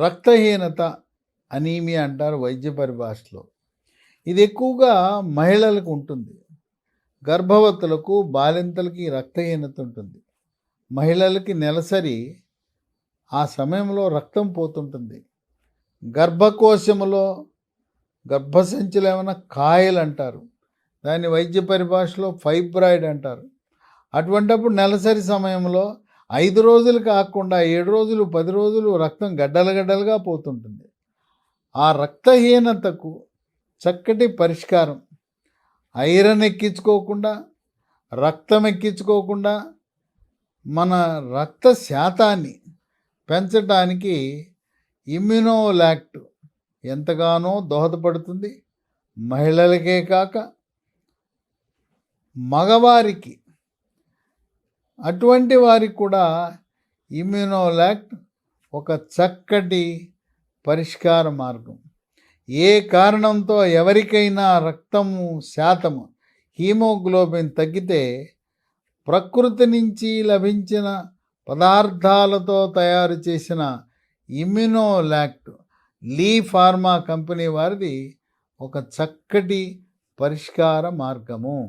రక్తహీనత అనీమియా అంటారు వైద్య పరిభాషలో. ఇది ఎక్కువగా మహిళలకు ఉంటుంది. గర్భవతులకు, బాలింతలకి రక్తహీనత ఉంటుంది. మహిళలకి నెలసరి ఆ సమయంలో రక్తం పోతుంటుంది. గర్భకోశములో, గర్భసంచిలో ఏమైనా కాయలు అంటారు, దాన్ని వైద్య పరిభాషలో ఫైబ్రాయిడ్ అంటారు. అటువంటప్పుడు నెలసరి సమయంలో 5 రోజులు కాకుండా 7 రోజులు, 10 రోజులు రక్తం గడ్డలు గడ్డలుగా పోతుంటుంది. ఆ రక్తహీనతకు చక్కటి పరిష్కారం, ఐరన్ ఎక్కించుకోకుండా, రక్తం ఎక్కించుకోకుండా మన రక్త శాతాన్ని పెంచడానికి ఇమ్యునోలాక్ట్ ఎంతగానో దోహదపడుతుంది. మహిళలకే కాక మగవారికి, అటువంటి వారికి కూడా ఇమ్యునోలాక్ట్ ఒక చక్కటి పరిష్కార మార్గం. ఏ కారణంతో ఎవరికైనా రక్తము శాతము, హీమోగ్లోబిన్ తగ్గితే ప్రకృతి నుంచి లభించిన పదార్థాలతో తయారు చేసిన ఇమ్యునోలాక్ట్ లీ ఫార్మా కంపెనీ వారిది ఒక చక్కటి పరిష్కార మార్గము.